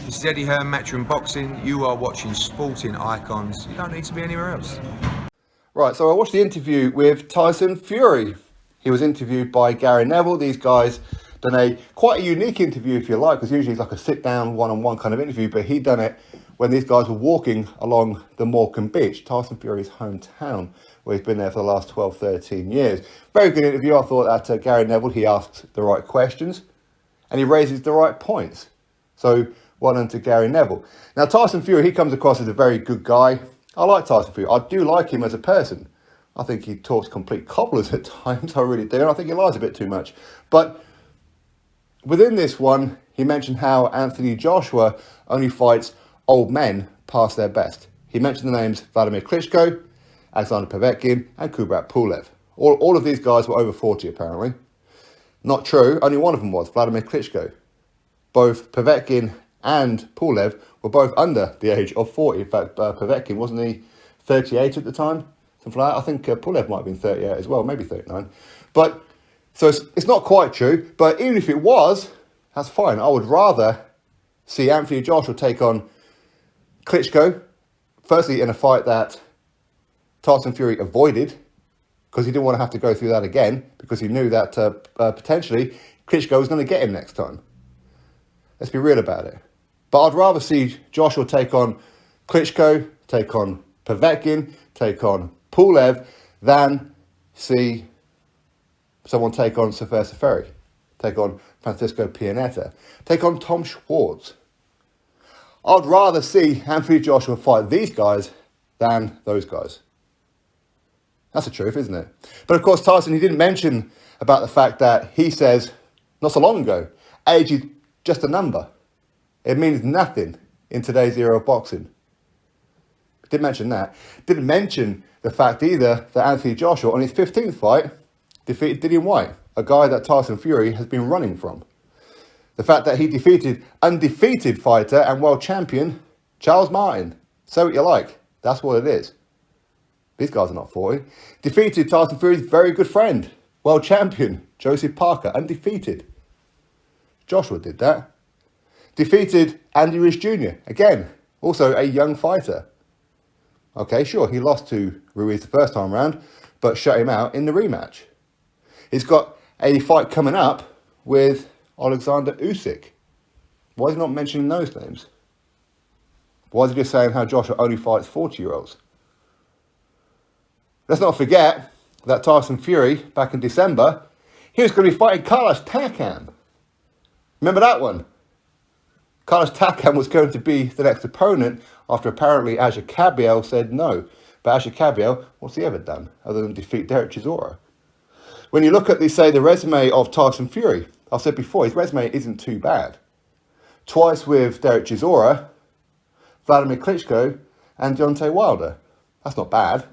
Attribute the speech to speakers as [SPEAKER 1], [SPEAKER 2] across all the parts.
[SPEAKER 1] This is Eddie Hearn, Matchroom Boxing. You are watching Sporting Icons. You don't need to be anywhere else.
[SPEAKER 2] Right, so I watched the interview with Tyson Fury. He was interviewed by Gary Neville. These guys done quite a unique interview, if you like, because usually it's like a sit-down, one-on-one kind of interview, but he done it when these guys were walking along the Morecambe Beach, Tyson Fury's hometown, where he's been there for the last 12, 13 years. Very good interview. I thought that Gary Neville, he asked the right questions and he raises the right points. So well done to Gary Neville. Now, Tyson Fury, he comes across as a very good guy. I like Tyson Fury. I do like him as a person. I think he talks complete cobblers at times. I really do. And I think he lies a bit too much. But within this one, he mentioned how Anthony Joshua only fights old men past their best. He mentioned the names Vladimir Klitschko, Alexander Povetkin, and Kubrat Pulev. All of these guys were over 40, apparently. Not true. Only one of them was, Vladimir Klitschko. Both Povetkin and Pulev were both under the age of 40. In fact, Povetkin, wasn't he 38 at the time? Something like that. I think Pulev might have been 38 as well, maybe 39. But, so it's not quite true, but even if it was, that's fine. I would rather see Anthony Joshua take on Klitschko, firstly in a fight that Tyson Fury avoided, because he didn't want to have to go through that again, because he knew that potentially Klitschko was going to get him next time. Let's be real about it. But I'd rather see Joshua take on Klitschko, take on Povetkin, take on Pulev, than see someone take on Sylvester Ferry, take on Francisco Pianeta, take on Tom Schwartz. I'd rather see Anthony Joshua fight these guys than those guys. That's the truth, isn't it? But of course, Tyson, he didn't mention about the fact that he says, not so long ago, age is just a number. It means nothing in today's era of boxing. Didn't mention that. Didn't mention the fact either that Anthony Joshua, on his 15th fight, defeated Dillian Whyte, a guy that Tyson Fury has been running from. The fact that he defeated undefeated fighter and world champion Charles Martin. Say what you like. That's what it is. These guys are not 40. Defeated Tyson Fury's very good friend, world champion Joseph Parker, undefeated. Joshua did that. Defeated Andy Ruiz Jr., again, also a young fighter. Okay, sure, he lost to Ruiz the first time round, but shut him out in the rematch. He's got a fight coming up with Alexander Usyk. Why is he not mentioning those names? Why is he just saying how Joshua only fights 40-year-olds? Let's not forget that Tyson Fury, back in December, he was going to be fighting Carlos Takam. Remember that one? Carlos Takam was going to be the next opponent after apparently Aja Cabiel said no. But Aja Cabiel, what's he ever done other than defeat Derek Chisora? When you look at, the resume of Tyson Fury, I've said before, his resume isn't too bad. Twice with Derek Chisora, Vladimir Klitschko, and Deontay Wilder. That's not bad.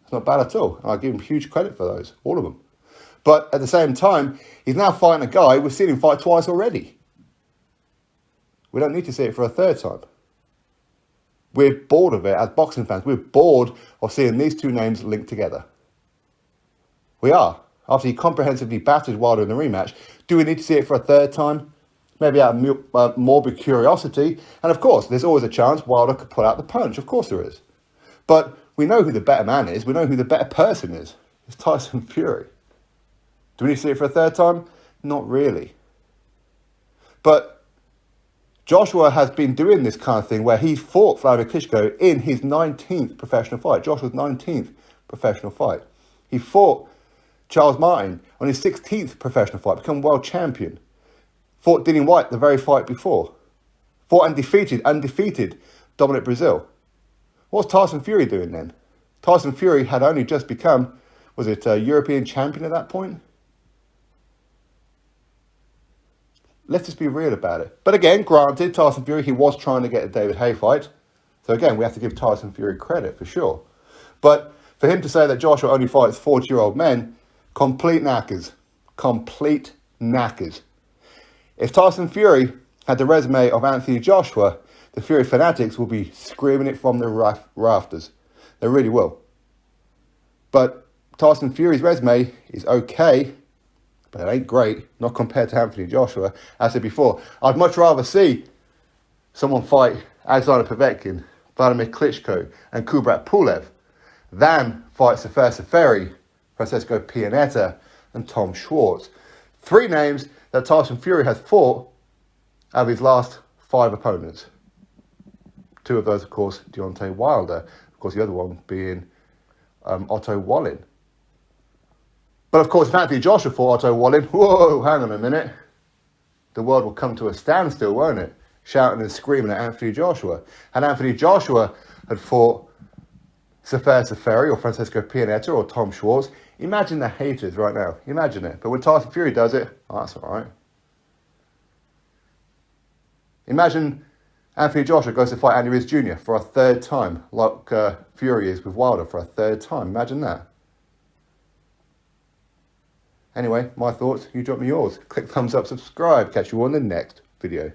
[SPEAKER 2] It's not bad at all. And I give him huge credit for those, all of them. But at the same time, he's now fighting a guy we've seen him fight twice already. We don't need to see it for a third time. We're bored of it as boxing fans. We're bored of seeing these two names linked together. We are. After he comprehensively battered Wilder in the rematch, do we need to see it for a third time? Maybe out of morbid curiosity. And of course, there's always a chance Wilder could pull out the punch. Of course there is. But we know who the better man is. We know who the better person is. It's Tyson Fury. Do we need to see it for a third time? Not really. But Joshua has been doing this kind of thing where he fought Vladimir Klitschko in his 19th professional fight. Joshua's 19th professional fight. He fought Charles Martin on his 16th professional fight, become world champion. Fought Dillian Whyte the very fight before. Fought and undefeated Dominic Brazil. What's Tyson Fury doing then? Tyson Fury had only just become, was it a European champion at that point? Let's just be real about it. But again, granted, Tyson Fury, he was trying to get a David Haye fight. So again, we have to give Tyson Fury credit for sure. But for him to say that Joshua only fights 40-year-old men, complete knackers. Complete knackers. If Tyson Fury had the resume of Anthony Joshua, the Fury fanatics will be screaming it from the rafters. They really will. But Tyson Fury's resume is okay, but it ain't great, not compared to Anthony Joshua. As I said before, I'd much rather see someone fight Alexander Povetkin, Vladimir Klitschko, and Kubrat Pulev than fight Tyson Fury, Francesco Pianeta, and Tom Schwartz. 3 names that Tyson Fury has fought out of his last 5 opponents. 2 of those, of course, Deontay Wilder. Of course, the other one being Otto Wallin. But of course, if Anthony Joshua fought Otto Wallin, whoa, hang on a minute. The world will come to a standstill, won't it? Shouting and screaming at Anthony Joshua. And Anthony Joshua had fought Tyson Fury or Francesco Pianeta or Tom Schwartz. Imagine the haters right now. Imagine it. But when Tyson Fury does it, oh, that's all right. Imagine Anthony Joshua goes to fight Andy Ruiz Jr. for a 3rd time, like Fury is with Wilder for a 3rd time. Imagine that. Anyway, my thoughts. You drop me yours. Click thumbs up, subscribe. Catch you on the next video.